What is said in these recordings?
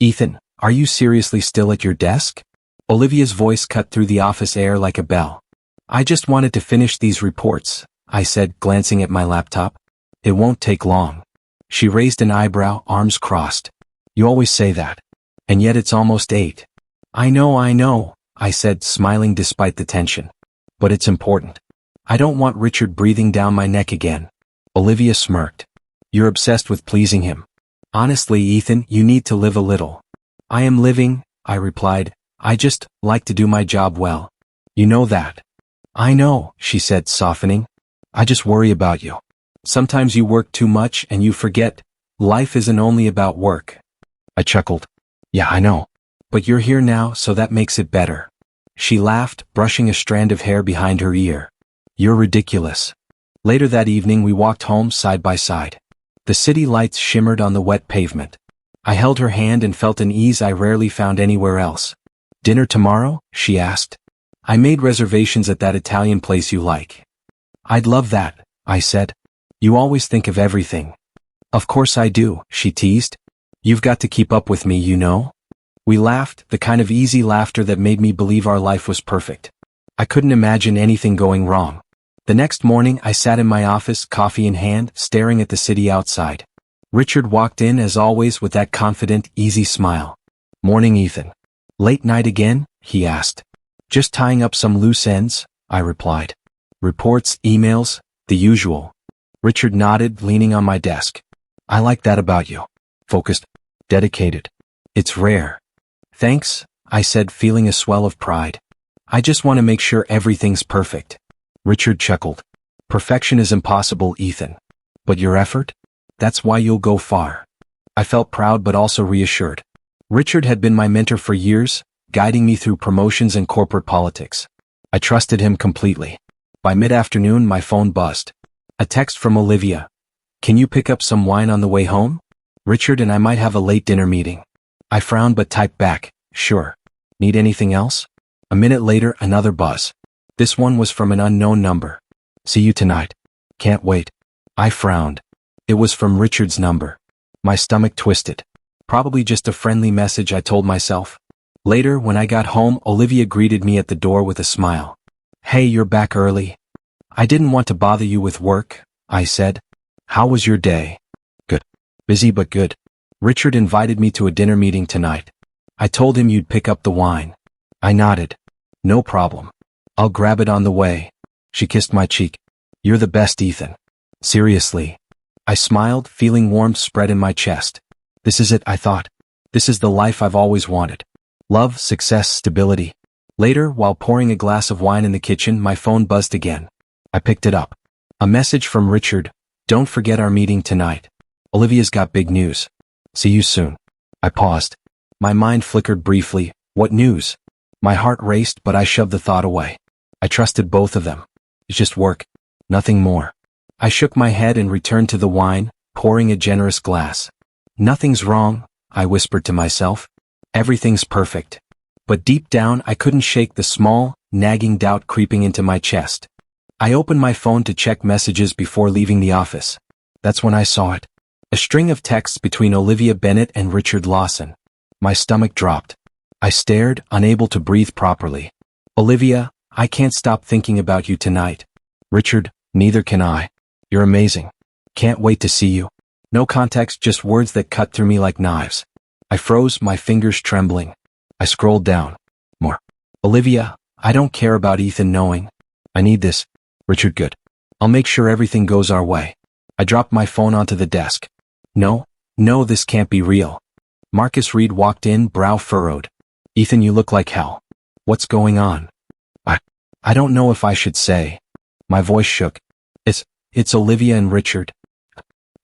Ethan, are you seriously still at your desk? Olivia's voice cut through the office air like a bell. I just wanted to finish these reports, I said, glancing at my laptop. It won't take long. She raised an eyebrow, arms crossed. You always say that. And yet it's almost 8. I know, I said, smiling despite the tension. But it's important. I don't want Richard breathing down my neck again. Olivia smirked. You're obsessed with pleasing him. Honestly, Ethan, you need to live a little. I am living, I replied. I just like to do my job well. You know that. I know, she said, softening. I just worry about you. Sometimes you work too much and you forget. Life isn't only about work. I chuckled. Yeah, I know. But you're here now, so that makes it better. She laughed, brushing a strand of hair behind her ear. You're ridiculous. Later that evening we walked home side by side. The city lights shimmered on the wet pavement. I held her hand and felt an ease I rarely found anywhere else. Dinner tomorrow? She asked. I made reservations at that Italian place you like. I'd love that, I said. You always think of everything. Of course I do, she teased. You've got to keep up with me, you know? We laughed, the kind of easy laughter that made me believe our life was perfect. I couldn't imagine anything going wrong. The next morning I sat in my office, coffee in hand, staring at the city outside. Richard walked in as always with that confident, easy smile. Morning, Ethan. Late night again? He asked. Just tying up some loose ends, I replied. Reports, emails, the usual. Richard nodded, leaning on my desk. I like that about you. Focused, dedicated. It's rare. Thanks, I said, feeling a swell of pride. I just want to make sure everything's perfect. Richard chuckled. Perfection is impossible, Ethan. But your effort? That's why you'll go far. I felt proud but also reassured. Richard had been my mentor for years, guiding me through promotions and corporate politics. I trusted him completely. By mid-afternoon my phone buzzed. A text from Olivia. Can you pick up some wine on the way home? Richard and I might have a late dinner meeting. I frowned but typed back, sure. Need anything else? A minute later another buzz. This one was from an unknown number. See you tonight. Can't wait. I frowned. It was from Richard's number. My stomach twisted. Probably just a friendly message, I told myself. Later, when I got home, Olivia greeted me at the door with a smile. Hey, you're back early. I didn't want to bother you with work, I said. How was your day? Good. Busy but good. Richard invited me to a dinner meeting tonight. I told him you'd pick up the wine. I nodded. No problem. I'll grab it on the way. She kissed my cheek. You're the best, Ethan. Seriously. I smiled, feeling warmth spread in my chest. This is it, I thought. This is the life I've always wanted. Love, success, stability. Later, while pouring a glass of wine in the kitchen, my phone buzzed again. I picked it up. A message from Richard. Don't forget our meeting tonight. Olivia's got big news. See you soon. I paused. My mind flickered briefly. What news? My heart raced, but I shoved the thought away. I trusted both of them. It's just work. Nothing more. I shook my head and returned to the wine, pouring a generous glass. Nothing's wrong, I whispered to myself. Everything's perfect. But deep down I couldn't shake the small, nagging doubt creeping into my chest. I opened my phone to check messages before leaving the office. That's when I saw it. A string of texts between Olivia Bennett and Richard Lawson. My stomach dropped. I stared, unable to breathe properly. Olivia, I can't stop thinking about you tonight. Richard, neither can I. You're amazing. Can't wait to see you. No context, just words that cut through me like knives. I froze, my fingers trembling. I scrolled down. More. Olivia, I don't care about Ethan knowing. I need this. Richard, good. I'll make sure everything goes our way. I dropped my phone onto the desk. No, this can't be real. Marcus Reed walked in, brow furrowed. Ethan, you look like hell. What's going on? I don't know if I should say. My voice shook. It's Olivia and Richard.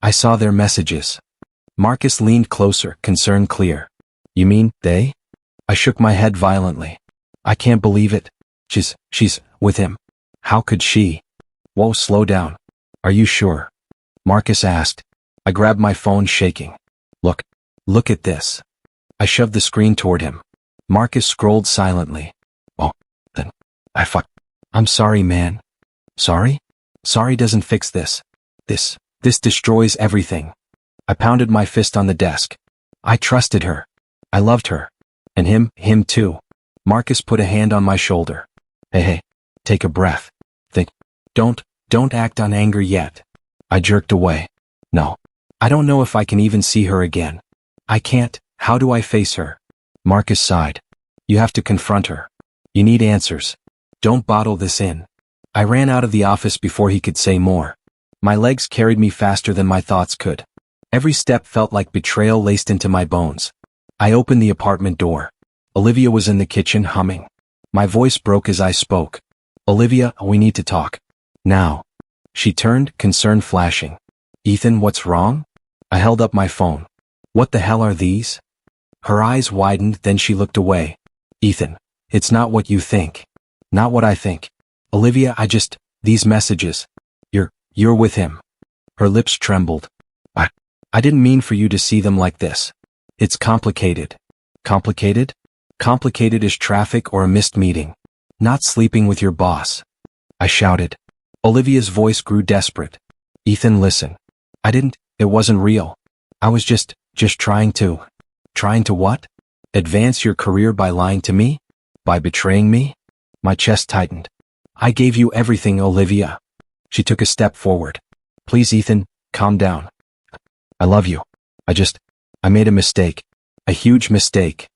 I saw their messages. Marcus leaned closer, concern clear. You mean, they? I shook my head violently. I can't believe it. She's with him. How could she? Whoa, slow down. Are you sure? Marcus asked. I grabbed my phone, shaking. Look at this. I shoved the screen toward him. Marcus scrolled silently. Oh, then, I'm sorry, man. Sorry? Sorry doesn't fix this. This destroys everything. I pounded my fist on the desk. I trusted her. I loved her. And him too. Marcus put a hand on my shoulder. Hey, take a breath. Think. Don't act on anger yet. I jerked away. No. I don't know if I can even see her again. I can't. How do I face her? Marcus sighed. You have to confront her. You need answers. Don't bottle this in. I ran out of the office before he could say more. My legs carried me faster than my thoughts could. Every step felt like betrayal laced into my bones. I opened the apartment door. Olivia was in the kitchen humming. My voice broke as I spoke. Olivia, we need to talk. Now. She turned, concern flashing. Ethan, what's wrong? I held up my phone. What the hell are these? Her eyes widened, then she looked away. Ethan, it's not what you think. Not what I think. Olivia, these messages. You're with him. Her lips trembled. I didn't mean for you to see them like this. It's complicated. Complicated? Complicated as traffic or a missed meeting. Not sleeping with your boss. I shouted. Olivia's voice grew desperate. Ethan, listen. It wasn't real. I was just trying to. Trying to what? Advance your career by lying to me? By betraying me? My chest tightened. I gave you everything, Olivia. She took a step forward. Please, Ethan, calm down. I love you. I made a mistake. A huge mistake.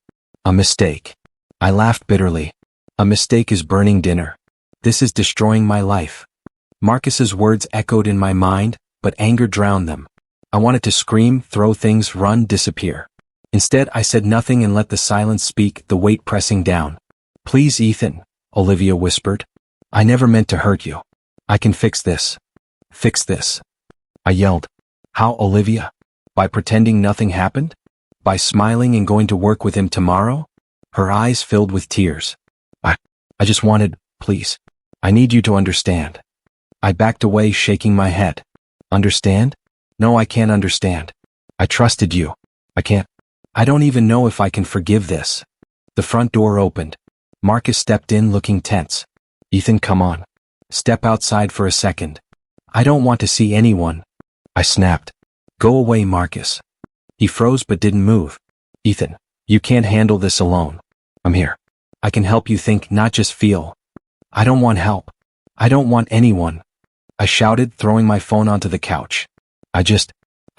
A mistake. I laughed bitterly. A mistake is burning dinner. This is destroying my life. Marcus's words echoed in my mind, but anger drowned them. I wanted to scream, throw things, run, disappear. Instead, I said nothing and let the silence speak, the weight pressing down. Please, Ethan, Olivia whispered. I never meant to hurt you. I can fix this. Fix this. I yelled. How, Olivia? By pretending nothing happened? By smiling and going to work with him tomorrow? Her eyes filled with tears. I just wanted, please. I need you to understand. I backed away, shaking my head. Understand? No, I can't understand. I trusted you. I don't even know if I can forgive this. The front door opened. Marcus stepped in looking tense. Ethan, come on. Step outside for a second. I don't want to see anyone. I snapped. Go away, Marcus. He froze but didn't move. Ethan, you can't handle this alone. I'm here. I can help you think, not just feel. I don't want help. I don't want anyone. I shouted, throwing my phone onto the couch. I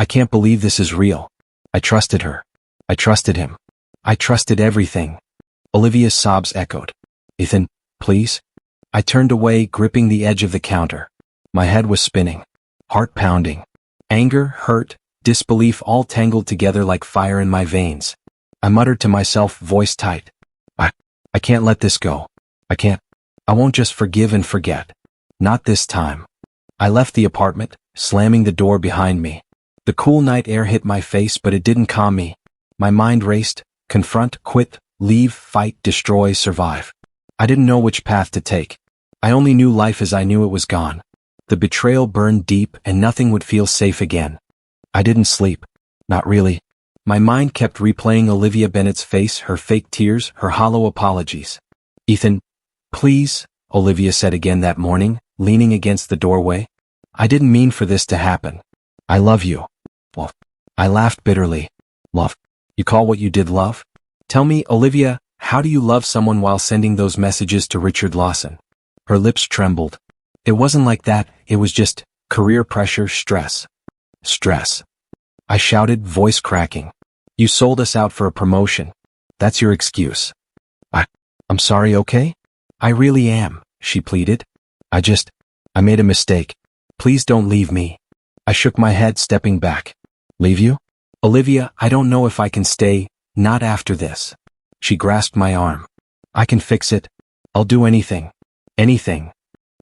can't believe this is real. I trusted her. I trusted him. I trusted everything. Olivia's sobs echoed. Ethan, please? I turned away, gripping the edge of the counter. My head was spinning. Heart pounding. Anger, hurt, disbelief all tangled together like fire in my veins. I muttered to myself, voice tight. I can't let this go. I won't just forgive and forget. Not this time. I left the apartment, slamming the door behind me. The cool night air hit my face, but it didn't calm me. My mind raced. Confront, quit, leave, fight, destroy, survive. I didn't know which path to take. I only knew life as I knew it was gone. The betrayal burned deep and nothing would feel safe again. I didn't sleep. Not really. My mind kept replaying Olivia Bennett's face, her fake tears, her hollow apologies. Ethan, please, Olivia said again that morning, leaning against the doorway. I didn't mean for this to happen. I love you. Well, I laughed bitterly. Love. You call what you did love? Tell me, Olivia, how do you love someone while sending those messages to Richard Lawson? Her lips trembled. It wasn't like that, it was just career pressure, stress. Stress. I shouted, voice cracking. You sold us out for a promotion. That's your excuse. I'm sorry, okay? I really am, she pleaded. I made a mistake. Please don't leave me. I shook my head, stepping back. Leave you? Olivia, I don't know if I can stay, not after this. She grasped my arm. I can fix it. I'll do anything. Anything.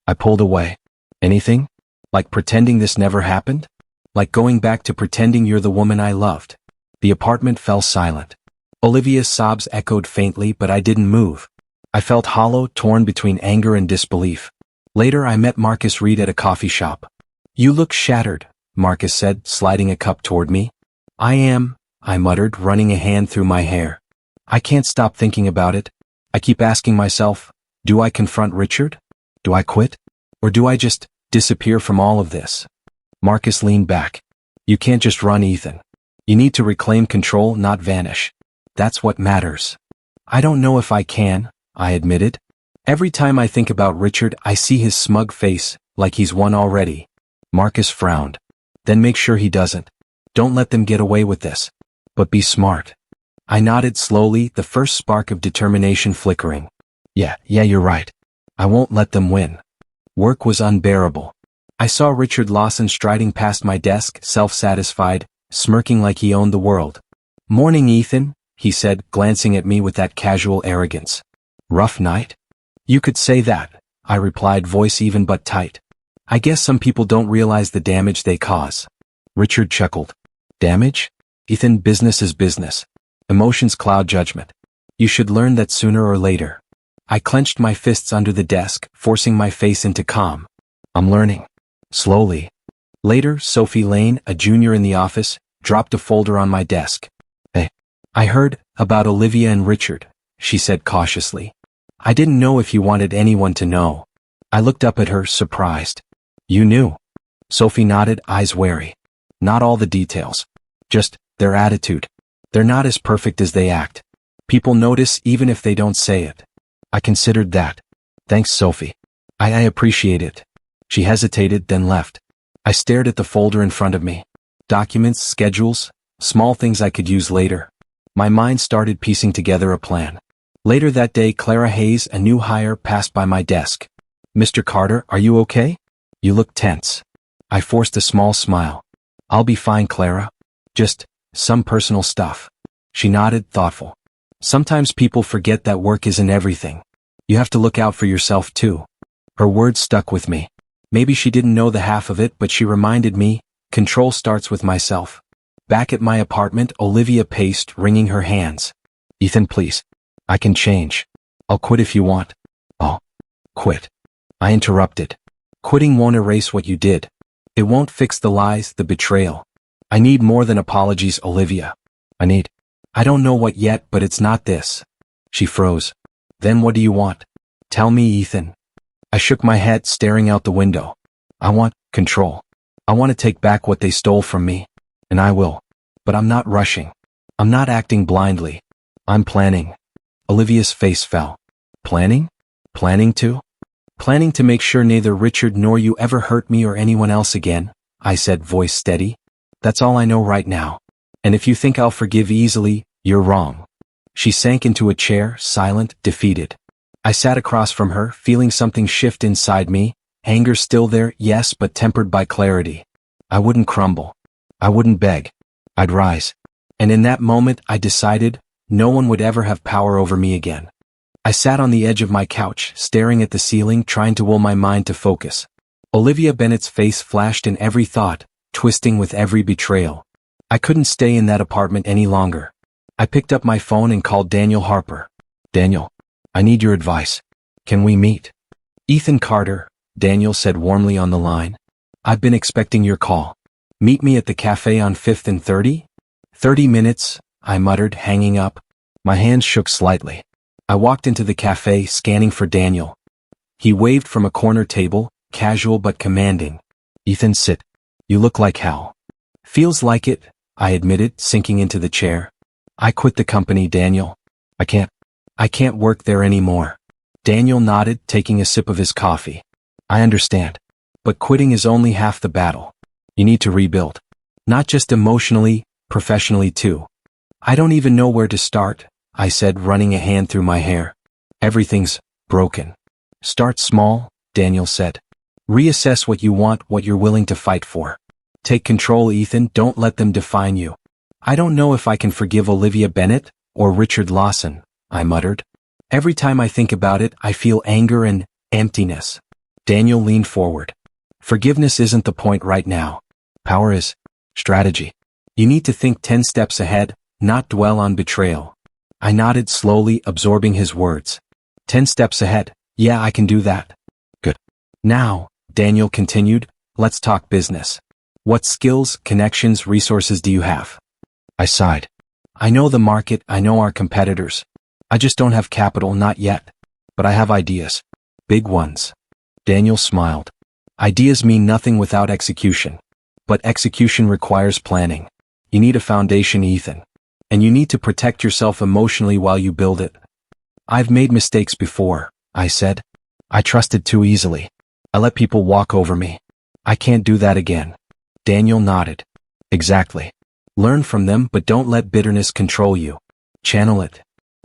I pulled away. Anything? Like pretending this never happened? Like going back to pretending you're the woman I loved? The apartment fell silent. Olivia's sobs echoed faintly, but I didn't move. I felt hollow, torn between anger and disbelief. Later I met Marcus Reed at a coffee shop. You look shattered, Marcus said, sliding a cup toward me. I am, I muttered, running a hand through my hair. I can't stop thinking about it. I keep asking myself, do I confront Richard? Do I quit? Or do I just disappear from all of this? Marcus leaned back. You can't just run, Ethan. You need to reclaim control, not vanish. That's what matters. I don't know if I can, I admitted. Every time I think about Richard, I see his smug face, like he's won already. Marcus frowned. Then make sure he doesn't. Don't let them get away with this. But be smart. I nodded slowly, the first spark of determination flickering. Yeah, you're right. I won't let them win. Work was unbearable. I saw Richard Lawson striding past my desk, self-satisfied, smirking like he owned the world. "Morning, Ethan," he said, glancing at me with that casual arrogance. "Rough night?" "You could say that," I replied, voice even but tight. "I guess some people don't realize the damage they cause." Richard chuckled. "Damage? Ethan, business is business. Emotions cloud judgment. You should learn that sooner or later." I clenched my fists under the desk, forcing my face into calm. "I'm learning. Slowly." Later, Sophie Lane, a junior in the office, dropped a folder on my desk. "Hey, I heard about Olivia and Richard," she said cautiously. "I didn't know if you wanted anyone to know." I looked up at her, surprised. "You knew?" Sophie nodded, eyes wary. "Not all the details. Just their attitude. They're not as perfect as they act. People notice even if they don't say it." I considered that. "Thanks, Sophie. I appreciate it." She hesitated, then left. I stared at the folder in front of me. Documents, schedules, small things I could use later. My mind started piecing together a plan. Later that day, Clara Hayes, a new hire, passed by my desk. "Mr. Carter, are you okay? You look tense." I forced a small smile. "I'll be fine, Clara. Just some personal stuff." She nodded, thoughtful. "Sometimes people forget that work isn't everything. You have to look out for yourself too." Her words stuck with me. Maybe she didn't know the half of it, but she reminded me, control starts with myself. Back at my apartment, Olivia paced, wringing her hands. "Ethan, please. I can change. I'll quit if you want." "Oh, quit." I interrupted. "Quitting won't erase what you did. It won't fix the lies, the betrayal. I need more than apologies, Olivia. I don't know what yet, but it's not this." She froze. "Then what do you want? Tell me, Ethan." I shook my head, staring out the window. "I want control. I want to take back what they stole from me. And I will. But I'm not rushing. I'm not acting blindly. I'm planning." Olivia's face fell. "Planning? Planning to?" "Planning to make sure neither Richard nor you ever hurt me or anyone else again," I said, voice steady. "That's all I know right now. And if you think I'll forgive easily, you're wrong." She sank into a chair, silent, defeated. I sat across from her, feeling something shift inside me, anger still there, yes, but tempered by clarity. I wouldn't crumble. I wouldn't beg. I'd rise. And in that moment, I decided, no one would ever have power over me again. I sat on the edge of my couch, staring at the ceiling, trying to will my mind to focus. Olivia Bennett's face flashed in every thought, twisting with every betrayal. I couldn't stay in that apartment any longer. I picked up my phone and called Daniel Harper. "Daniel, I need your advice. Can we meet?" "Ethan Carter," Daniel said warmly on the line. "I've been expecting your call. Meet me at the cafe on 5th and 30? 30 minutes, I muttered, hanging up. My hands shook slightly. I walked into the cafe, scanning for Daniel. He waved from a corner table, casual but commanding. "Ethan, sit. You look like hell." "Feels like it," I admitted, sinking into the chair. "I quit the company, Daniel. I can't work there anymore." Daniel nodded, taking a sip of his coffee. "I understand. But quitting is only half the battle. You need to rebuild. Not just emotionally, professionally too." "I don't even know where to start," I said, running a hand through my hair. "Everything's broken." "Start small," Daniel said. "Reassess what you want, what you're willing to fight for. Take control, Ethan, don't let them define you." "I don't know if I can forgive Olivia Bennett, or Richard Lawson," I muttered. "Every time I think about it, I feel anger and emptiness." Daniel leaned forward. "Forgiveness isn't the point right now. Power is strategy. You need to think 10 steps ahead, not dwell on betrayal." I nodded slowly, absorbing his words. 10 steps ahead. Yeah, I can do that." "Good. Now," Daniel continued, "let's talk business. What skills, connections, resources do you have?" I sighed. "I know the market, I know our competitors. I just don't have capital, not yet. But I have ideas. Big ones." Daniel smiled. "Ideas mean nothing without execution. But execution requires planning. You need a foundation, Ethan. And you need to protect yourself emotionally while you build it. I've made mistakes before, I said. I trusted too easily. I let people walk over me. I can't do that again. Daniel nodded. Exactly. Learn from them, but don't let bitterness control you. Channel it.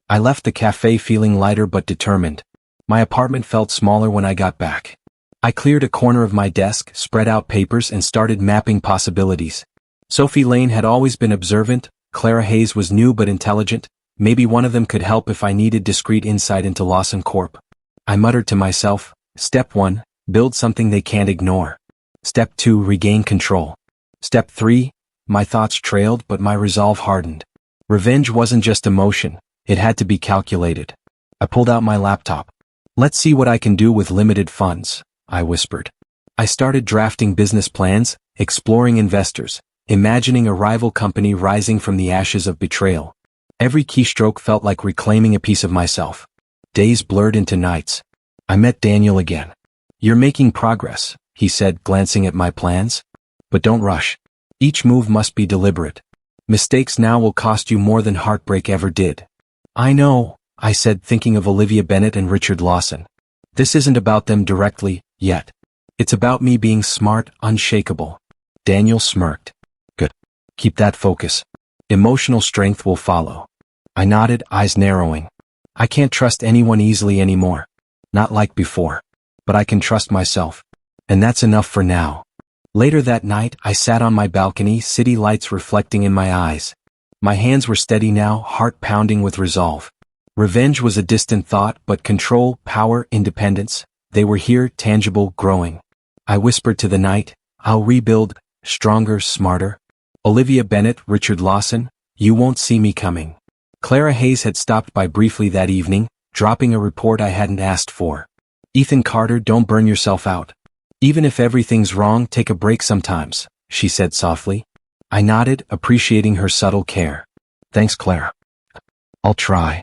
I left the cafe feeling lighter but determined. My apartment felt smaller when I got back. I cleared a corner of my desk, spread out papers, and started mapping possibilities. Sophie Lane had always been observant. Clara Hayes was new but intelligent. Maybe one of them could help if I needed discreet insight into Lawson Corp. I muttered to myself, Step 1, build something they can't ignore. Step 2, regain control. Step 3, my thoughts trailed but my resolve hardened. Revenge wasn't just emotion, it had to be calculated. I pulled out my laptop. Let's see what I can do with limited funds, I whispered. I started drafting business plans, exploring investors, imagining a rival company rising from the ashes of betrayal. Every keystroke felt like reclaiming a piece of myself. Days blurred into nights. I met Daniel again. You're making progress, he said, glancing at my plans. But don't rush. Each move must be deliberate. Mistakes now will cost you more than heartbreak ever did. I know, I said, thinking of Olivia Bennet and Richard Lawson. This isn't about them directly, yet. It's about me being smart, unshakable. Daniel smirked. Good. Keep that focus. Emotional strength will follow. I nodded, eyes narrowing. I can't trust anyone easily anymore. Not like before. But I can trust myself. And that's enough for now. Later that night, I sat on my balcony, city lights reflecting in my eyes. My hands were steady now, heart pounding with resolve. Revenge was a distant thought, but control, power, independence, they were here, tangible, growing. I whispered to the night, I'll rebuild, stronger, smarter. Olivia Bennet, Richard Lawson, you won't see me coming. Clara Hayes had stopped by briefly that evening, dropping a report I hadn't asked for. Ethan Carter, don't burn yourself out. Even if everything's wrong, take a break sometimes, she said softly. I nodded, appreciating her subtle care. Thanks, Clara. I'll try.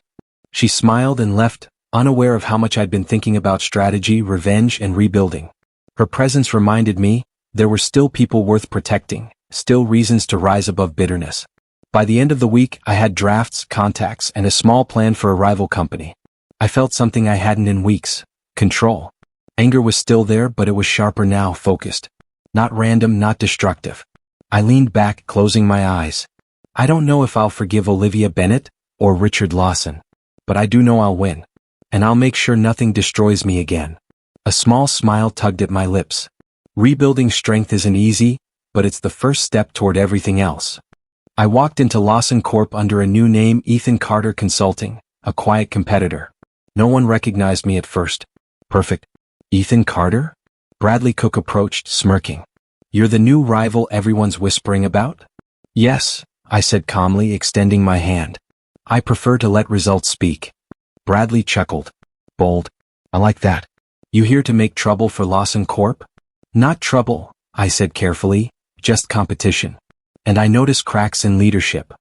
She smiled and left, unaware of how much I'd been thinking about strategy, revenge, and rebuilding. Her presence reminded me, there were still people worth protecting, still reasons to rise above bitterness. By the end of the week, I had drafts, contacts, and a small plan for a rival company. I felt something I hadn't in weeks. Control. Anger was still there, but it was sharper now, focused. Not random, not destructive. I leaned back, closing my eyes. I don't know if I'll forgive Olivia Bennet or Richard Lawson, but I do know I'll win. And I'll make sure nothing destroys me again. A small smile tugged at my lips. Rebuilding strength isn't easy, but it's the first step toward everything else. I walked into Lawson Corp under a new name, Ethan Carter Consulting, a quiet competitor. No one recognized me at first. Perfect. Ethan Carter? Bradley Cook approached, smirking. You're the new rival everyone's whispering about? Yes, I said calmly, extending my hand. I prefer to let results speak. Bradley chuckled. Bold. I like that. You here to make trouble for Lawson Corp? Not trouble, I said carefully, just competition. And I noticed cracks in leadership.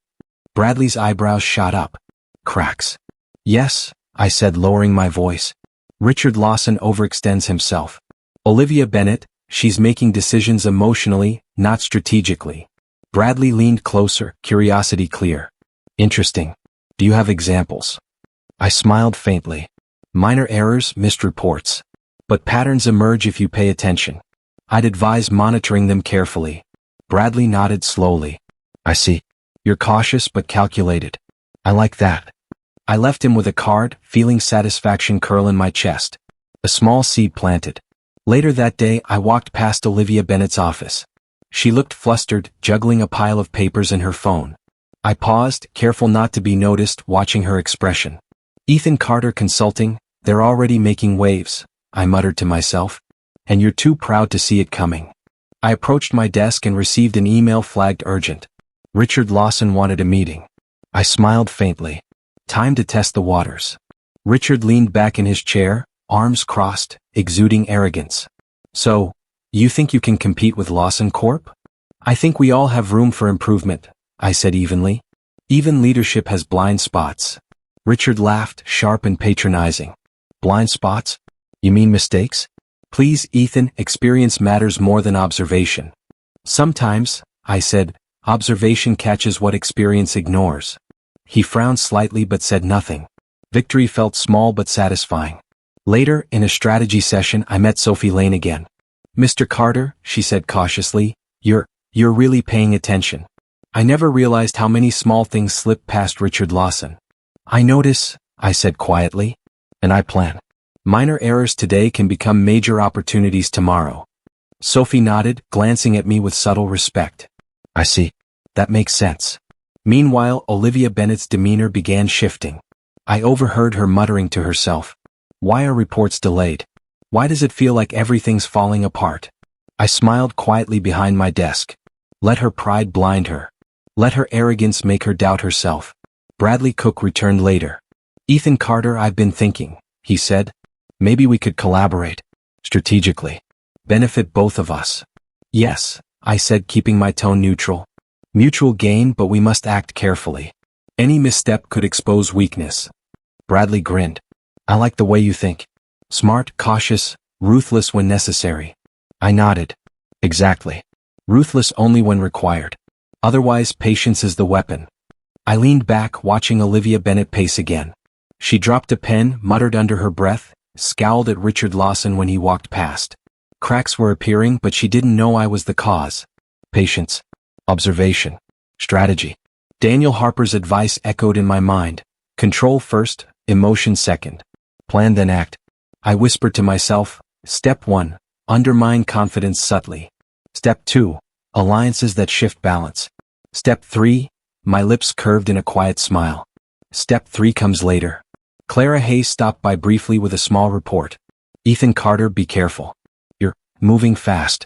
Bradley's eyebrows shot up. Cracks. Yes, I said, lowering my voice. Richard Lawson overextends himself. Olivia Bennet, she's making decisions emotionally, not strategically. Bradley leaned closer, curiosity clear. Interesting. Do you have examples? I smiled faintly. Minor errors, missed reports. But patterns emerge if you pay attention. I'd advise monitoring them carefully. Bradley nodded slowly. I see. You're cautious but calculated. I like that. I left him with a card, feeling satisfaction curl in my chest. A small seed planted. Later that day, I walked past Olivia Bennet's office. She looked flustered, juggling a pile of papers in her phone. I paused, careful not to be noticed, watching her expression. Ethan Carter Consulting, they're already making waves, I muttered to myself. And you're too proud to see it coming. I approached my desk and received an email flagged urgent. Richard Lawson wanted a meeting. I smiled faintly. Time to test the waters. Richard leaned back in his chair, arms crossed, exuding arrogance. So, you think you can compete with Lawson Corp? I think we all have room for improvement, I said evenly. Even leadership has blind spots. Richard laughed, sharp and patronizing. Blind spots? You mean mistakes? Please, Ethan, experience matters more than observation. Sometimes, I said, observation catches what experience ignores. He frowned slightly but said nothing. Victory felt small but satisfying. Later, in a strategy session, I met Sophie Lane again. "Mr. Carter," she said cautiously, you're really paying attention. I never realized how many small things slipped past Richard Lawson." "I notice," I said quietly. "And I plan. Minor errors today can become major opportunities tomorrow." Sophie nodded, glancing at me with subtle respect. "I see. That makes sense." Meanwhile, Olivia Bennett's demeanor began shifting. I overheard her muttering to herself. "Why are reports delayed? Why does it feel like everything's falling apart?" I smiled quietly behind my desk. Let her pride blind her. Let her arrogance make her doubt herself. Bradley Cook returned later. "Ethan Carter, I've been thinking," he said. "Maybe we could collaborate. Strategically. Benefit both of us." "Yes," I said, keeping my tone neutral. "Mutual gain, but we must act carefully. Any misstep could expose weakness." Bradley grinned. "I like the way you think. Smart, cautious, ruthless when necessary." I nodded. "Exactly. Ruthless only when required. Otherwise, patience is the weapon." I leaned back, watching Olivia Bennett pace again. She dropped a pen, muttered under her breath, scowled at Richard Lawson when he walked past. Cracks were appearing, but she didn't know I was the cause. Patience. Observation. Strategy. Daniel Harper's advice echoed in my mind. Control first, emotion second. Plan then act. I whispered to myself, Step 1. Undermine confidence subtly. Step 2. Alliances that shift balance. Step 3. My lips curved in a quiet smile. Step 3 comes later. Clara Hayes stopped by briefly with a small report. "Ethan Carter, be careful. You're moving fast."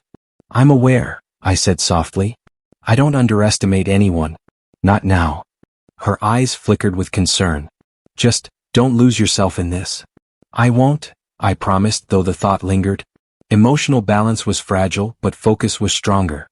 "I'm aware," I said softly. "I don't underestimate anyone. Not now." Her eyes flickered with concern. "Just don't lose yourself in this." "I won't," I promised, though the thought lingered. Emotional balance was fragile, but focus was stronger.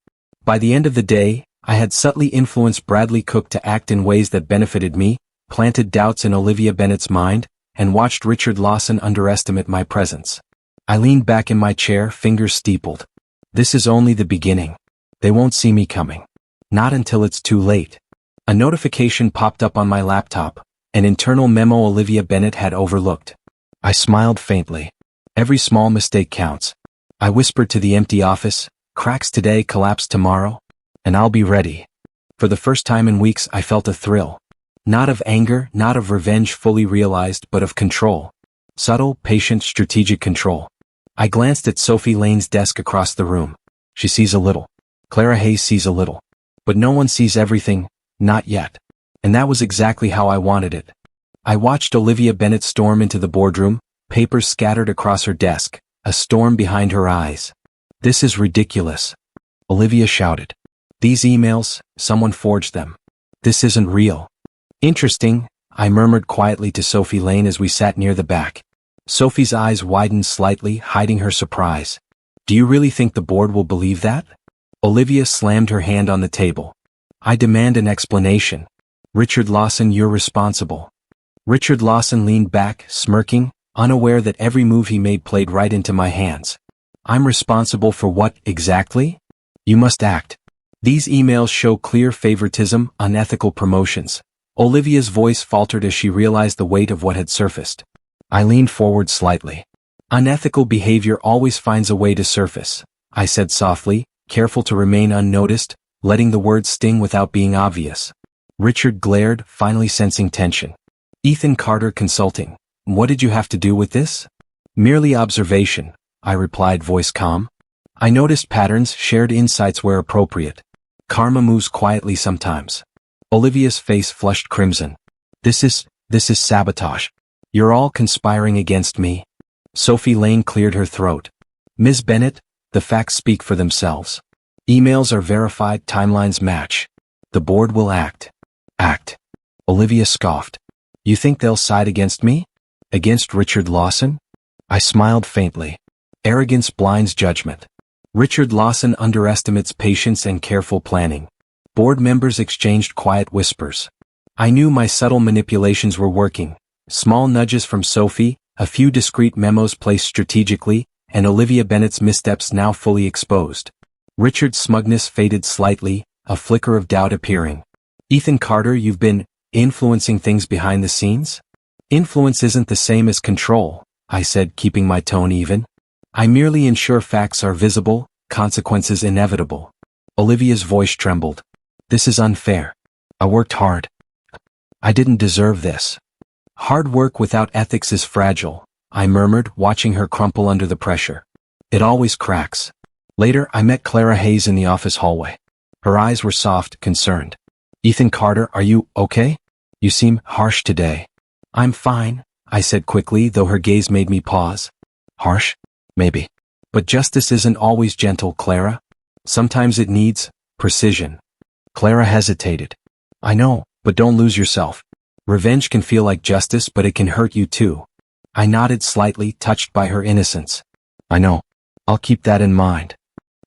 By the end of the day, I had subtly influenced Bradley Cook to act in ways that benefited me, planted doubts in Olivia Bennett's mind, and watched Richard Lawson underestimate my presence. I leaned back in my chair, fingers steepled. This is only the beginning. They won't see me coming. Not until it's too late. A notification popped up on my laptop, an internal memo Olivia Bennett had overlooked. I smiled faintly. Every small mistake counts. I whispered to the empty office, cracks today, collapse tomorrow, and I'll be ready. For the first time in weeks, I felt a thrill. Not of anger, not of revenge fully realized, but of control. Subtle, patient, strategic control. I glanced at Sophie Lane's desk across the room. She sees a little. Clara Hayes sees a little. But no one sees everything, not yet. And that was exactly how I wanted it. I watched Olivia Bennett storm into the boardroom, papers scattered across her desk, a storm behind her eyes. "This is ridiculous," Olivia shouted. "These emails, someone forged them. This isn't real." "Interesting," I murmured quietly to Sophie Lane as we sat near the back. Sophie's eyes widened slightly, hiding her surprise. "Do you really think the board will believe that?" Olivia slammed her hand on the table. "I demand an explanation. Richard Lawson, you're responsible." Richard Lawson leaned back, smirking, unaware that every move he made played right into my hands. "I'm responsible for what, exactly?" "You must act. These emails show clear favoritism, unethical promotions." Olivia's voice faltered as she realized the weight of what had surfaced. I leaned forward slightly. "Unethical behavior always finds a way to surface," I said softly, careful to remain unnoticed, letting the words sting without being obvious. Richard glared, finally sensing tension. "Ethan Carter Consulting. What did you have to do with this?" "Merely observation," I replied, voice calm. "I noticed patterns, shared insights where appropriate. Karma moves quietly sometimes." Olivia's face flushed crimson. This is sabotage. You're all conspiring against me." Sophie Lane cleared her throat. "Ms. Bennett, the facts speak for themselves. Emails are verified, timelines match. The board will act." "Act?" Olivia scoffed. "You think they'll side against me? Against Richard Lawson?" I smiled faintly. "Arrogance blinds judgment. Richard Lawson underestimates patience and careful planning." Board members exchanged quiet whispers. I knew my subtle manipulations were working. Small nudges from Sophie, a few discreet memos placed strategically, and Olivia Bennett's missteps now fully exposed. Richard's smugness faded slightly, a flicker of doubt appearing. "Ethan Carter, you've been Influencing things behind the scenes? Influence isn't the same as control, I said, keeping my tone even. I merely ensure facts are visible, consequences inevitable. Olivia's voice trembled. This is unfair. I worked hard. I didn't deserve this. Hard work without ethics is fragile, I murmured, watching her crumple under the pressure. It always cracks. Later, I met Clara Hayes in the office hallway. Her eyes were soft, concerned. Ethan Carter, are you okay? You seem harsh today. I'm fine, I said quickly, though her gaze made me pause. Harsh? Maybe. But justice isn't always gentle, Clara. Sometimes it needs precision. Clara hesitated. I know, but don't lose yourself. Revenge can feel like justice, but it can hurt you too. I nodded slightly, touched by her innocence. I know. I'll keep that in mind.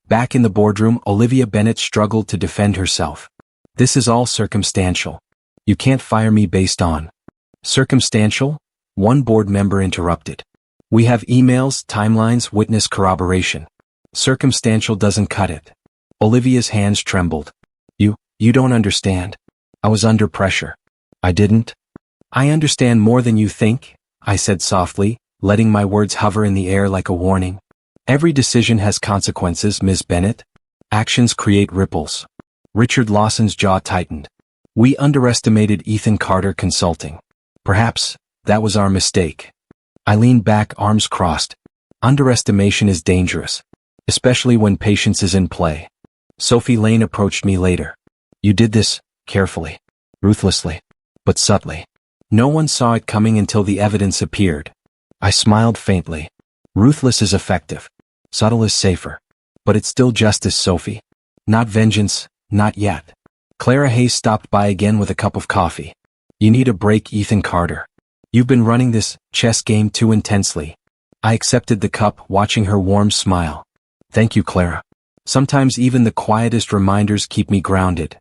Back in the boardroom, Olivia Bennett struggled to defend herself. This is all circumstantial. You can't fire me based on circumstantial? One board member interrupted. We have emails, timelines, witness corroboration. Circumstantial doesn't cut it. Olivia's hands trembled. You don't understand. I was under pressure. I didn't. I understand more than you think, I said softly, letting my words hover in the air like a warning. Every decision has consequences, Ms. Bennett. Actions create ripples. Richard Lawson's jaw tightened. We underestimated Ethan Carter Consulting. Perhaps that was our mistake. I leaned back, arms crossed. Underestimation is dangerous, especially when patience is in play. Sophie Lane approached me later. You did this carefully, ruthlessly, but subtly. No one saw it coming until the evidence appeared. I smiled faintly. Ruthless is effective. Subtle is safer. But it's still justice, Sophie. Not vengeance, not yet. Clara Hayes stopped by again with a cup of coffee. You need a break, Ethan Carter. You've been running this chess game too intensely. I accepted the cup, watching her warm smile. Thank you, Clara. Sometimes even the quietest reminders keep me grounded.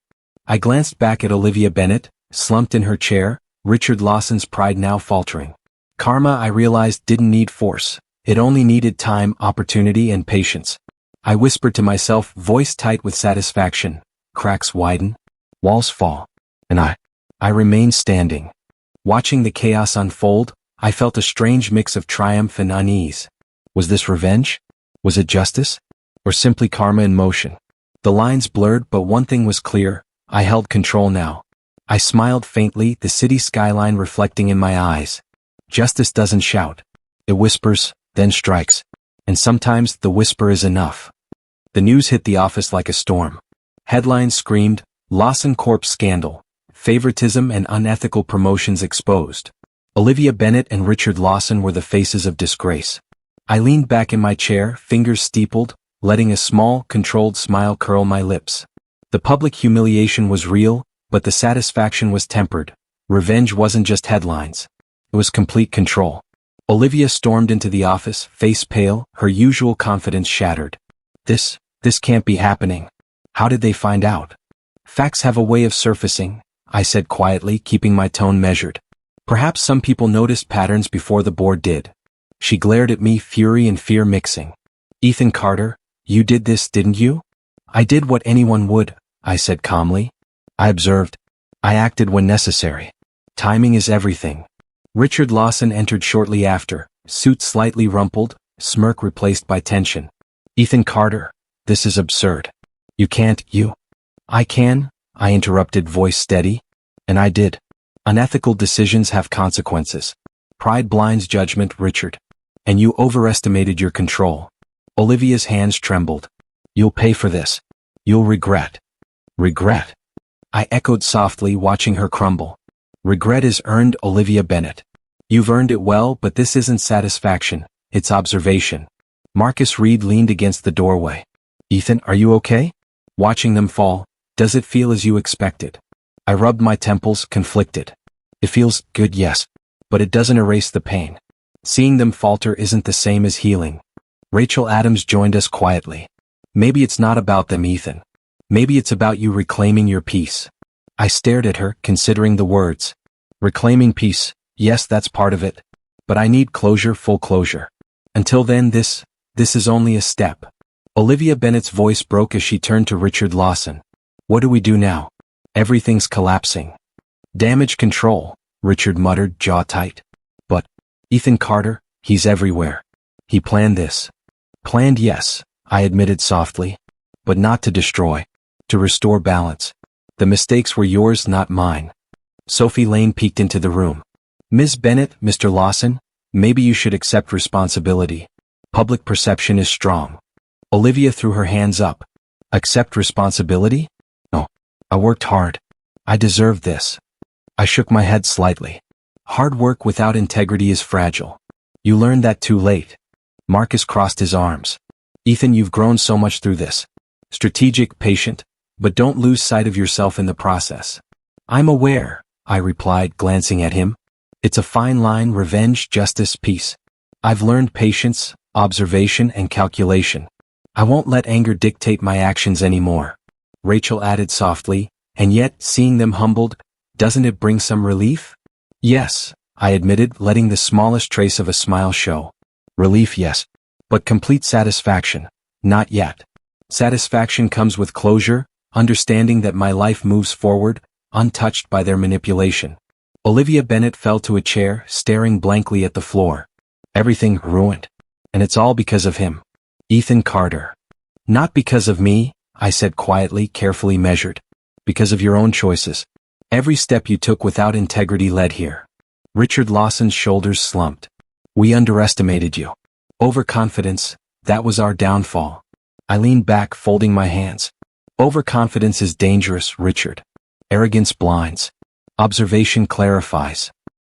I glanced back at Olivia Bennett, slumped in her chair, Richard Lawson's pride now faltering. Karma, I realized, didn't need force. It only needed time, opportunity, and patience. I whispered to myself, voice tight with satisfaction. Cracks widen, walls fall, and I remained standing. Watching the chaos unfold, I felt a strange mix of triumph and unease. Was this revenge? Was it justice? Or simply karma in motion? The lines blurred, but one thing was clear. I held control now. I smiled faintly, the city skyline reflecting in my eyes. Justice doesn't shout. It whispers, then strikes. And sometimes the whisper is enough. The news hit the office like a storm. Headlines screamed, Lawson Corp scandal, favoritism and unethical promotions exposed. Olivia Bennett and Richard Lawson were the faces of disgrace. I leaned back in my chair, fingers steepled, letting a small, controlled smile curl my lips. The public humiliation was real, but the satisfaction was tempered. Revenge wasn't just headlines. It was complete control. Olivia stormed into the office, face pale, her usual confidence shattered. This can't be happening. How did they find out? Facts have a way of surfacing, I said quietly, keeping my tone measured. Perhaps some people noticed patterns before the board did. She glared at me, fury and fear mixing. Ethan Carter, you did this, didn't you? I did what anyone would, I said calmly. I observed. I acted when necessary. Timing is everything. Richard Lawson entered shortly after, suit slightly rumpled, smirk replaced by tension. Ethan Carter, this is absurd. You can't, I can, I interrupted, voice steady. And I did. Unethical decisions have consequences. Pride blinds judgment, Richard. And you overestimated your control. Olivia's hands trembled. You'll pay for this. You'll regret. Regret? I echoed softly, watching her crumble. Regret is earned, Olivia Bennett. You've earned it well, but this isn't satisfaction, it's observation. Marcus Reed leaned against the doorway. Ethan, are you okay? Watching them fall, does it feel as you expected? I rubbed my temples, conflicted. It feels good, yes. But it doesn't erase the pain. Seeing them falter isn't the same as healing. Rachel Adams joined us quietly. Maybe it's not about them, Ethan. Maybe it's about you reclaiming your peace. I stared at her, considering the words. Reclaiming peace, yes, that's part of it. But I need closure, full closure. Until then, this is only a step. Olivia Bennett's voice broke as she turned to Richard Lawson. What do we do now? Everything's collapsing. Damage control, Richard muttered, jaw tight. But, Ethan Carter, he's everywhere. He planned this. Planned, yes, I admitted softly. But not to destroy. To restore balance. The mistakes were yours, not mine. Sophie Lane peeked into the room. Ms. Bennett, Mr. Lawson, maybe you should accept responsibility. Public perception is strong. Olivia threw her hands up. Accept responsibility? No. I worked hard. I deserved this. I shook my head slightly. Hard work without integrity is fragile. You learned that too late. Marcus crossed his arms. Ethan, you've grown so much through this. Strategic, patient, but don't lose sight of yourself in the process. I'm aware, I replied, glancing at him. It's a fine line, revenge, justice, peace. I've learned patience, observation, and calculation. I won't let anger dictate my actions anymore. Rachel added softly, and yet, seeing them humbled, doesn't it bring some relief? Yes, I admitted, letting the smallest trace of a smile show. Relief, yes. But complete satisfaction, not yet. Satisfaction comes with closure, understanding that my life moves forward, untouched by their manipulation. Olivia Bennett fell to a chair, staring blankly at the floor. Everything ruined. And it's all because of him. Ethan Carter. Not because of me, I said quietly, carefully measured. Because of your own choices. Every step you took without integrity led here. Richard Lawson's shoulders slumped. We underestimated you. Overconfidence, that was our downfall. I leaned back, folding my hands. Overconfidence is dangerous, Richard. Arrogance blinds. Observation clarifies.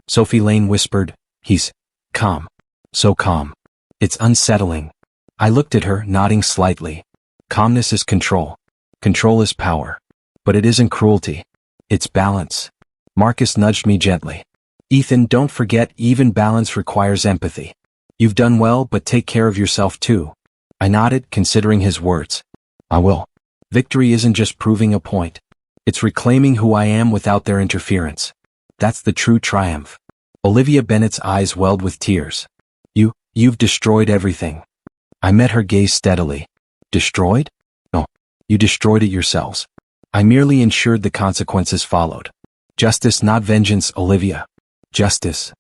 Sophie Lane whispered, he's calm. So calm. It's unsettling. I looked at her, nodding slightly. Calmness is control. Control is power. But it isn't cruelty. It's balance. Marcus nudged me gently. Ethan, don't forget, even balance requires empathy. You've done well, but take care of yourself too. I nodded, considering his words. I will. Victory isn't just proving a point. It's reclaiming who I am without their interference. That's the true triumph. Olivia Bennett's eyes welled with tears. You've destroyed everything. I met her gaze steadily. Destroyed? No. You destroyed it yourselves. I merely ensured the consequences followed. Justice, not vengeance, Olivia. Justice.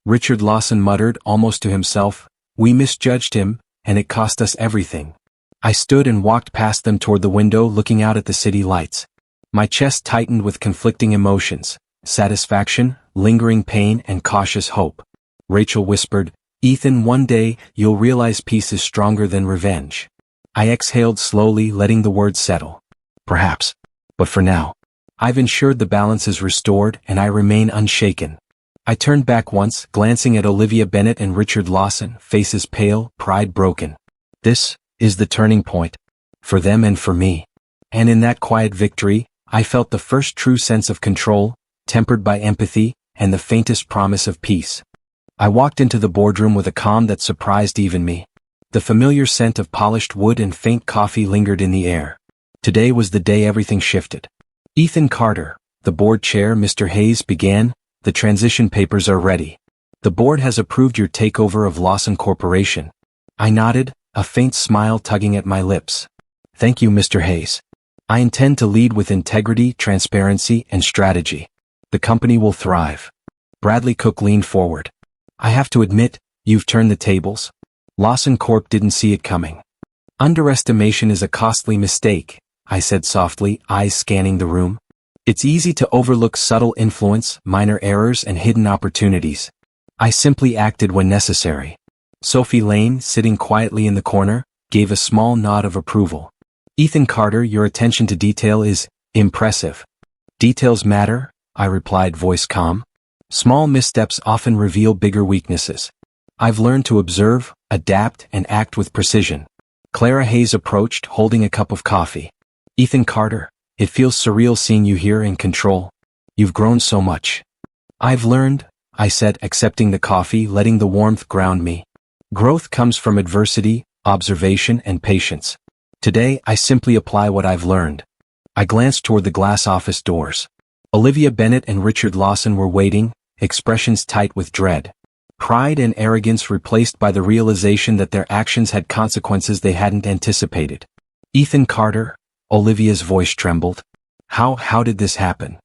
Richard Lawson muttered, almost to himself. We misjudged him, and it cost us everything. I stood and walked past them toward the window, looking out at the city lights. My chest tightened with conflicting emotions, satisfaction, lingering pain, and cautious hope. Rachel whispered, Ethan, one day, you'll realize peace is stronger than revenge. I exhaled slowly, letting the words settle. Perhaps. But for now, I've ensured the balance is restored and I remain unshaken. I turned back once, glancing at Olivia Bennett and Richard Lawson, faces pale, pride broken. This is the turning point. For them and for me. And in that quiet victory, I felt the first true sense of control, tempered by empathy, and the faintest promise of peace. I walked into the boardroom with a calm that surprised even me. The familiar scent of polished wood and faint coffee lingered in the air. Today was the day everything shifted. Ethan Carter, the board chair, Mr. Hayes, began, the transition papers are ready. The board has approved your takeover of Lawson Corporation. I nodded, a faint smile tugging at my lips. Thank you, Mr. Hayes. I intend to lead with integrity, transparency, and strategy. The company will thrive. Bradley Cook leaned forward. I have to admit, you've turned the tables. Lawson Corp didn't see it coming. Underestimation is a costly mistake, I said softly, eyes scanning the room. It's easy to overlook subtle influence, minor errors, and hidden opportunities. I simply acted when necessary. Sophie Lane, sitting quietly in the corner, gave a small nod of approval. Ethan Carter, your attention to detail is impressive. Details matter, I replied, voice calm. Small missteps often reveal bigger weaknesses. I've learned to observe, adapt, and act with precision. Clara Hayes approached, holding a cup of coffee. Ethan Carter, it feels surreal seeing you here in control. You've grown so much. I've learned, I said, accepting the coffee, letting the warmth ground me. Growth comes from adversity, observation, and patience. Today, I simply apply what I've learned. I glanced toward the glass office doors. Olivia Bennett and Richard Lawson were waiting, expressions tight with dread. Pride and arrogance replaced by the realization that their actions had consequences they hadn't anticipated. Ethan Carter, Olivia's voice trembled. How did this happen?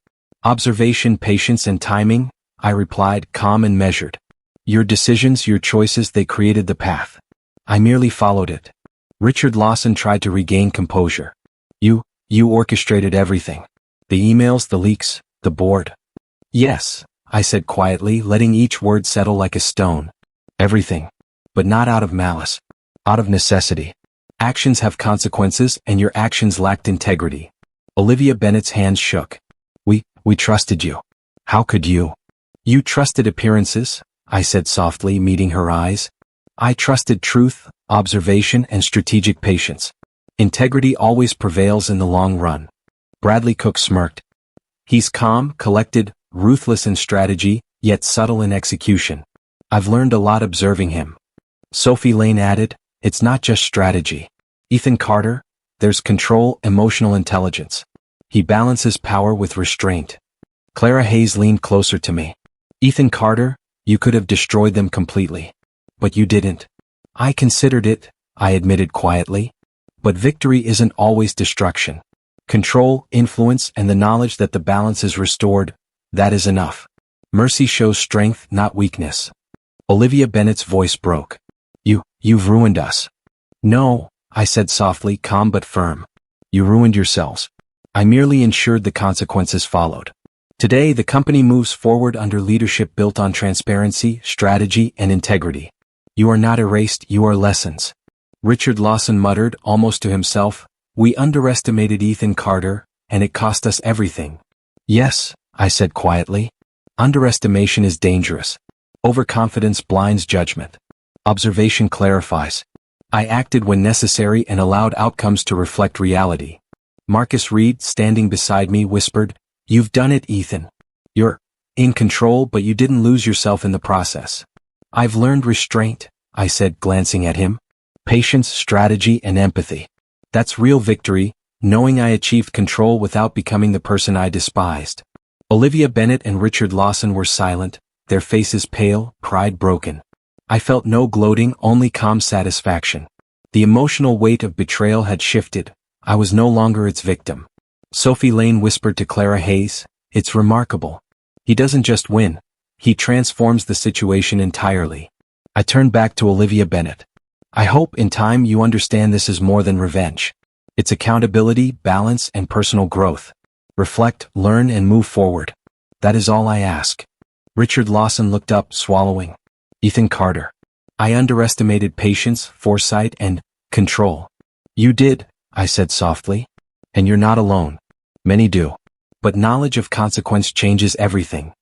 Observation, patience, and timing, I replied, calm and measured. Your decisions, your choices, they created the path. I merely followed it. Richard Lawson tried to regain composure. You orchestrated everything. The emails, the leaks, the board. Yes, I said quietly, letting each word settle like a stone. Everything. But not out of malice. Out of necessity. Actions have consequences, and your actions lacked integrity. Olivia Bennett's hands shook. We trusted you. How could you? You trusted appearances, I said softly, meeting her eyes. I trusted truth, observation, and strategic patience. Integrity always prevails in the long run. Bradley Cook smirked. He's calm, collected, ruthless in strategy, yet subtle in execution. I've learned a lot observing him. Sophie Lane added, it's not just strategy. Ethan Carter, there's control, emotional intelligence. He balances power with restraint. Clara Hayes leaned closer to me. Ethan Carter, you could have destroyed them completely. But you didn't. I considered it, I admitted quietly. But victory isn't always destruction. Control, influence, and the knowledge that the balance is restored, that is enough. Mercy shows strength, not weakness. Olivia Bennett's voice broke. You've ruined us. No, I said softly, calm but firm. You ruined yourselves. I merely ensured the consequences followed. Today, the company moves forward under leadership built on transparency, strategy, and integrity. You are not erased, you are lessons. Richard Lawson muttered, almost to himself, we underestimated Ethan Carter, and it cost us everything. Yes, I said quietly. Underestimation is dangerous. Overconfidence blinds judgment. Observation clarifies. I acted when necessary and allowed outcomes to reflect reality. Marcus Reed, standing beside me, whispered, you've done it, Ethan. You're in control, but you didn't lose yourself in the process. I've learned restraint, I said, glancing at him. Patience, strategy, and empathy. That's real victory, knowing I achieved control without becoming the person I despised. Olivia Bennett and Richard Lawson were silent, their faces pale, pride broken. I felt no gloating, only calm satisfaction. The emotional weight of betrayal had shifted. I was no longer its victim. Sophie Lane whispered to Clara Hayes, it's remarkable. He doesn't just win. He transforms the situation entirely. I turned back to Olivia Bennett. I hope in time you understand this is more than revenge. It's accountability, balance, and personal growth. Reflect, learn, and move forward. That is all I ask. Richard Lawson looked up, swallowing. Ethan Carter. I underestimated patience, foresight, and control. You did, I said softly. And you're not alone. Many do. But knowledge of consequence changes everything.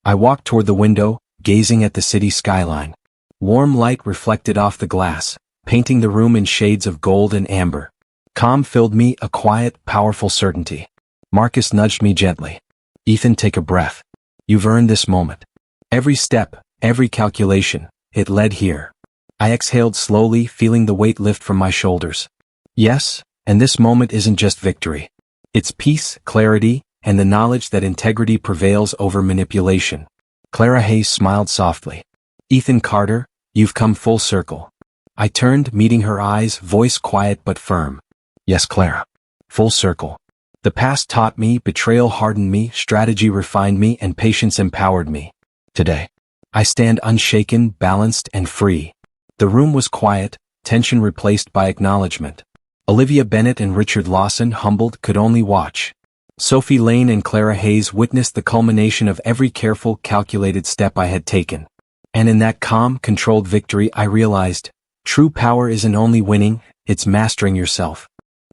I walked toward the window, gazing at the city skyline. Warm light reflected off the glass, painting the room in shades of gold and amber. Calm filled me, a quiet, powerful certainty. Marcus nudged me gently. Ethan, take a breath. You've earned this moment. Every step, every calculation, it led here. I exhaled slowly, feeling the weight lift from my shoulders. Yes, and this moment isn't just victory. It's peace, clarity, and the knowledge that integrity prevails over manipulation. Clara Hayes smiled softly. Ethan Carter, you've come full circle. I turned, meeting her eyes, voice quiet but firm. Yes, Clara. Full circle. The past taught me, betrayal hardened me, strategy refined me, and patience empowered me. Today, I stand unshaken, balanced, and free. The room was quiet, tension replaced by acknowledgement. Olivia Bennett and Richard Lawson, humbled, could only watch. Sophie Lane and Clara Hayes witnessed the culmination of every careful, calculated step I had taken. And in that calm, controlled victory I realized, true power isn't only winning, it's mastering yourself.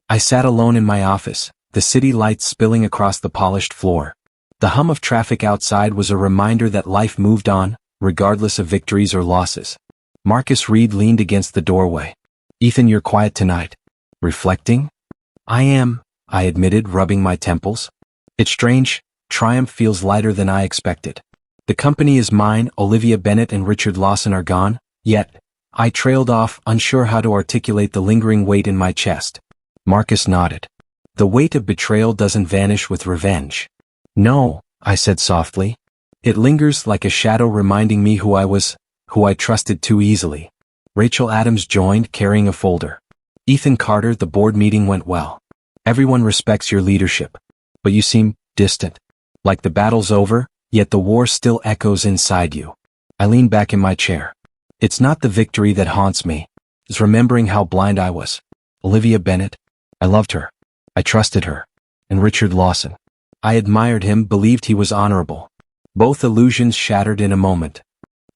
I sat alone in my office, the city lights spilling across the polished floor. The hum of traffic outside was a reminder that life moved on, regardless of victories or losses. Marcus Reed leaned against the doorway. Ethan, you're quiet tonight. Reflecting? I am, I admitted, rubbing my temples. It's strange, triumph feels lighter than I expected. The company is mine, Olivia Bennett and Richard Lawson are gone, yet, I trailed off, unsure how to articulate the lingering weight in my chest. Marcus nodded. The weight of betrayal doesn't vanish with revenge. No, I said softly. It lingers like a shadow reminding me who I was, who I trusted too easily. Rachel Adams joined, carrying a folder. Ethan Carter, the board meeting went well. Everyone respects your leadership. But you seem distant. Like the battle's over, yet the war still echoes inside you. I lean back in my chair. It's not the victory that haunts me. It's remembering how blind I was. Olivia Bennet. I loved her. I trusted her. And Richard Lawson. I admired him, believed he was honorable. Both illusions shattered in a moment.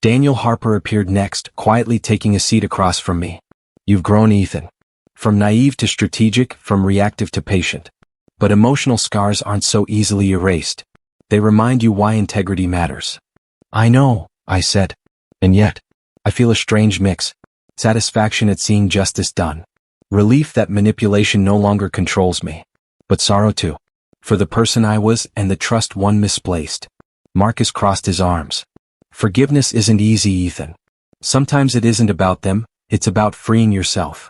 Daniel Harper appeared next, quietly taking a seat across from me. You've grown, Ethan. From naive to strategic, from reactive to patient. But emotional scars aren't so easily erased. They remind you why integrity matters. I know, I said. And yet, I feel a strange mix. Satisfaction at seeing justice done. Relief that manipulation no longer controls me. But sorrow too. For the person I was and the trust one misplaced. Marcus crossed his arms. Forgiveness isn't easy, Ethan. Sometimes it isn't about them, it's about freeing yourself.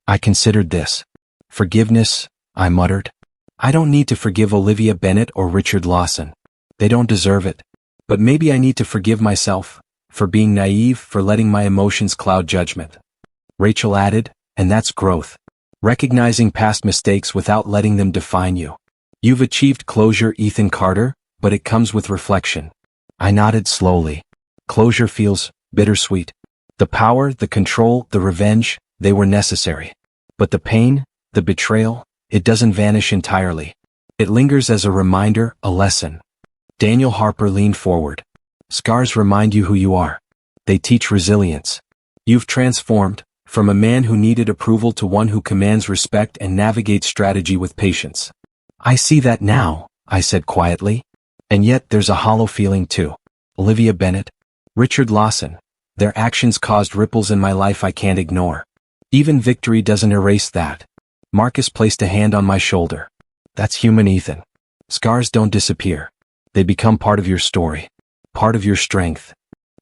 I considered this. Forgiveness, I muttered. I don't need to forgive Olivia Bennet or Richard Lawson. They don't deserve it. But maybe I need to forgive myself, for being naive, for letting my emotions cloud judgment. Rachel added, and that's growth. Recognizing past mistakes without letting them define you. You've achieved closure, Ethan Carter, but it comes with reflection. I nodded slowly. Closure feels bittersweet. The power, the control, the revenge, they were necessary. But the pain, the betrayal, it doesn't vanish entirely. It lingers as a reminder, a lesson. Daniel Harper leaned forward. Scars remind you who you are. They teach resilience. You've transformed, from a man who needed approval to one who commands respect and navigates strategy with patience. I see that now, I said quietly. And yet there's a hollow feeling too. Olivia Bennet, Richard Lawson, their actions caused ripples in my life I can't ignore. Even victory doesn't erase that. Marcus placed a hand on my shoulder. That's human, Ethan. Scars don't disappear. They become part of your story. Part of your strength.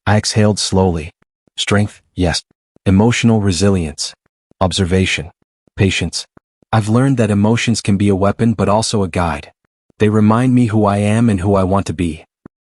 I exhaled slowly. Strength, yes. Emotional resilience. Observation. Patience. I've learned that emotions can be a weapon but also a guide. They remind me who I am and who I want to be.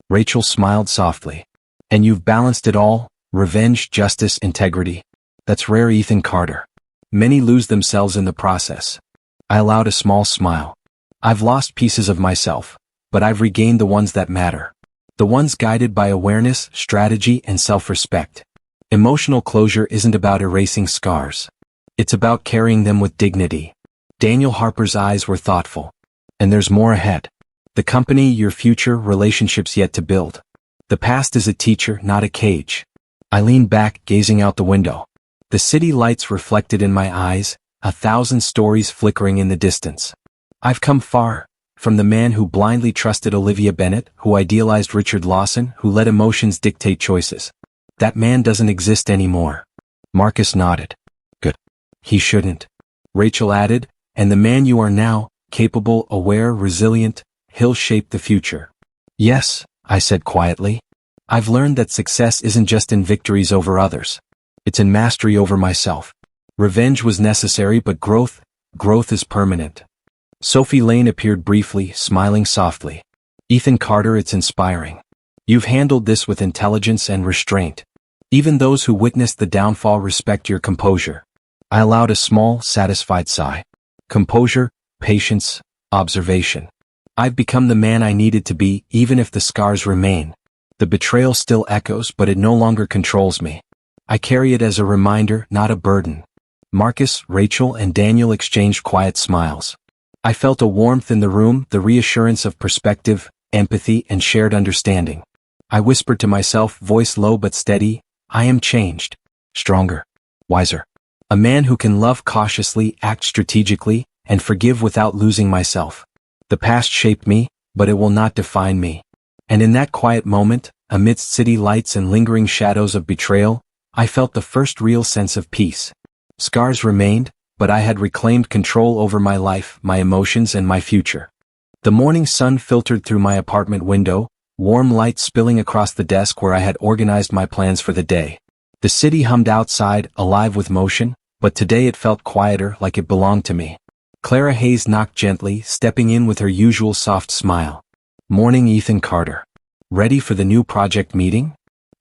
Rachel smiled softly. And you've balanced it all, revenge, justice, integrity. That's rare, Ethan Carter. Many lose themselves in the process. I allowed a small smile. I've lost pieces of myself, but I've regained the ones that matter. The ones guided by awareness, strategy, and self-respect. Emotional closure isn't about erasing scars. It's about carrying them with dignity. Daniel Harper's eyes were thoughtful. And there's more ahead. The company, your future, relationships yet to build. The past is a teacher, not a cage. I leaned back, gazing out the window. The city lights reflected in my eyes, 1,000 stories flickering in the distance. I've come far, from the man who blindly trusted Olivia Bennet, who idealized Richard Lawson, who let emotions dictate choices. That man doesn't exist anymore. Marcus nodded. Good. He shouldn't. Rachel added, and the man you are now, capable, aware, resilient, he'll shape the future. Yes, I said quietly. I've learned that success isn't just in victories over others. It's in mastery over myself. Revenge was necessary, but growth is permanent. Sophie Lane appeared briefly, smiling softly. Ethan Carter, it's inspiring. You've handled this with intelligence and restraint. Even those who witnessed the downfall respect your composure. I allowed a small, satisfied sigh. Composure, patience, observation. I've become the man I needed to be, even if the scars remain. The betrayal still echoes, but it no longer controls me. I carry it as a reminder, not a burden. Marcus, Rachel, and Daniel exchanged quiet smiles. I felt a warmth in the room, the reassurance of perspective, empathy, and shared understanding. I whispered to myself, voice low but steady, I am changed. Stronger. Wiser. A man who can love cautiously, act strategically, and forgive without losing myself. The past shaped me, but it will not define me. And in that quiet moment, amidst city lights and lingering shadows of betrayal, I felt the first real sense of peace. Scars remained, but I had reclaimed control over my life, my emotions, and my future. The morning sun filtered through my apartment window, warm light spilling across the desk where I had organized my plans for the day. The city hummed outside, alive with motion, but today it felt quieter, like it belonged to me. Clara Hayes knocked gently, stepping in with her usual soft smile. Morning, Ethan Carter. Ready for the new project meeting?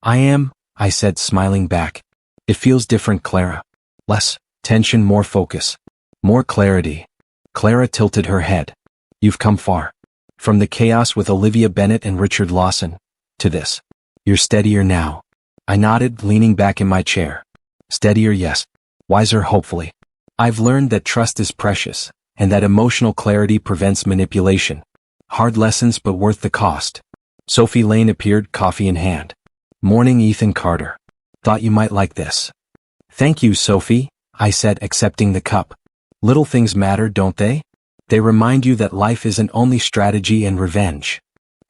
I am, I said, smiling back. It feels different, Clara. Less tension, more focus. More clarity. Clara tilted her head. You've come far. From the chaos with Olivia Bennet and Richard Lawson, to this. You're steadier now. I nodded, leaning back in my chair. Steadier, yes. Wiser, hopefully. I've learned that trust is precious, and that emotional clarity prevents manipulation. Hard lessons, but worth the cost. Sophie Lane appeared, coffee in hand. Morning, Ethan Carter. Thought you might like this. Thank you, Sophie, I said, accepting the cup. Little things matter, don't they? They remind you that life isn't only strategy and revenge.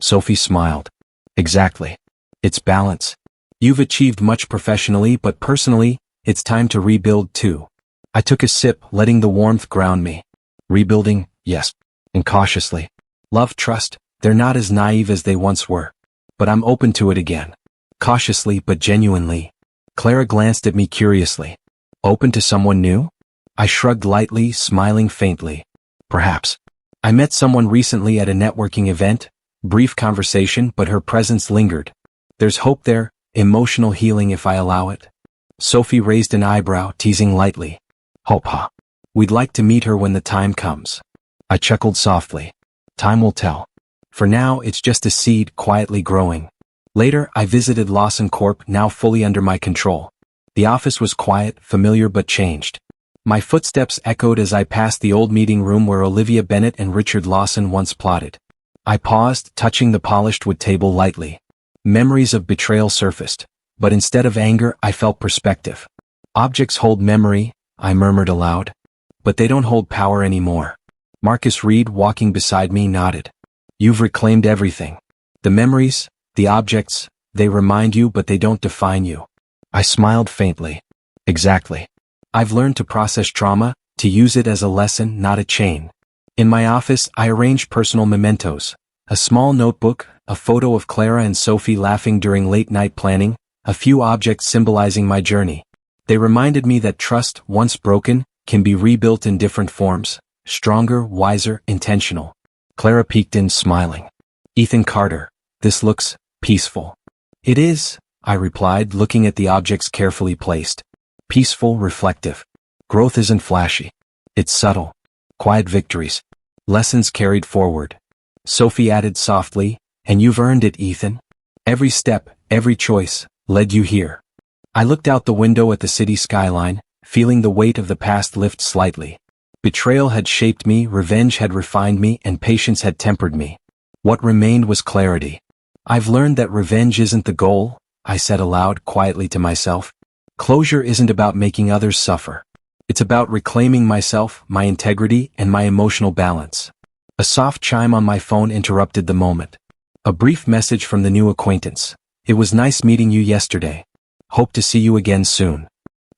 Sophie smiled. Exactly. It's balance. You've achieved much professionally, but personally, it's time to rebuild too. I took a sip, letting the warmth ground me. Rebuilding, yes. And cautiously. Love, trust, they're not as naive as they once were. But I'm open to it again. Cautiously but genuinely. Clara glanced at me curiously. Open to someone new? I shrugged lightly, smiling faintly. Perhaps. I met someone recently at a networking event. Brief conversation, but her presence lingered. There's hope there, emotional healing if I allow it. Sophie raised an eyebrow, teasing lightly. Hope, huh? We'd like to meet her when the time comes. I chuckled softly. Time will tell. For now, it's just a seed quietly growing. Later, I visited Lawson Corp, now fully under my control. The office was quiet, familiar but changed. My footsteps echoed as I passed the old meeting room where Olivia Bennet and Richard Lawson once plotted. I paused, touching the polished wood table lightly. Memories of betrayal surfaced, but instead of anger, I felt perspective. Objects hold memory, I murmured aloud. But they don't hold power anymore. Marcus Reed, walking beside me, nodded. You've reclaimed everything. The memories, the objects, they remind you but they don't define you. I smiled faintly. Exactly. I've learned to process trauma, to use it as a lesson, not a chain. In my office, I arranged personal mementos. A small notebook, a photo of Clara and Sophie laughing during late-night planning, a few objects symbolizing my journey. They reminded me that trust, once broken, can be rebuilt in different forms, stronger, wiser, intentional. Clara peeked in, smiling. Ethan Carter, this looks peaceful. It is, I replied, looking at the objects carefully placed. Peaceful, reflective. Growth isn't flashy. It's subtle. Quiet victories. Lessons carried forward. Sophie added softly, and you've earned it, Ethan. Every step, every choice, led you here. I looked out the window at the city skyline, feeling the weight of the past lift slightly. Betrayal had shaped me, revenge had refined me, and patience had tempered me. What remained was clarity. I've learned that revenge isn't the goal, I said aloud, quietly to myself. Closure isn't about making others suffer. It's about reclaiming myself, my integrity, and my emotional balance. A soft chime on my phone interrupted the moment. A brief message from the new acquaintance. It was nice meeting you yesterday. Hope to see you again soon.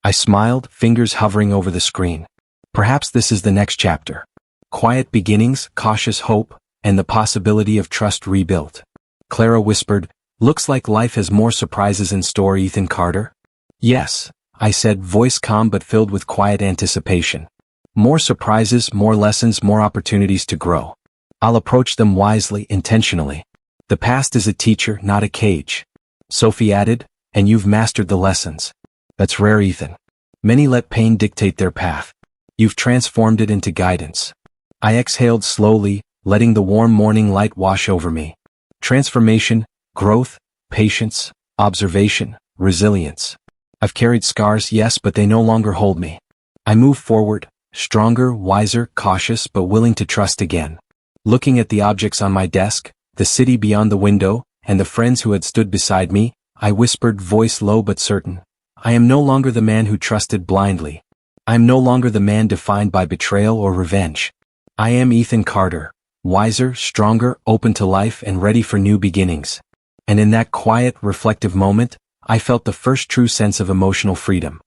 I smiled, fingers hovering over the screen. Perhaps this is the next chapter. Quiet beginnings, cautious hope, and the possibility of trust rebuilt. Clara whispered, looks like life has more surprises in store, Ethan Carter. Yes, I said, voice calm but filled with quiet anticipation. More surprises, more lessons, more opportunities to grow. I'll approach them wisely, intentionally. The past is a teacher, not a cage. Sophie added, and you've mastered the lessons. That's rare, Ethan. Many let pain dictate their path. You've transformed it into guidance. I exhaled slowly, letting the warm morning light wash over me. Transformation, growth, patience, observation, resilience. I've carried scars, yes, but they no longer hold me. I move forward, stronger, wiser, cautious, but willing to trust again. Looking at the objects on my desk, the city beyond the window, and the friends who had stood beside me, I whispered, voice low but certain. I am no longer the man who trusted blindly. I am no longer the man defined by betrayal or revenge. I am Ethan Carter, wiser, stronger, open to life, and ready for new beginnings. And in that quiet, reflective moment, I felt the first true sense of emotional freedom.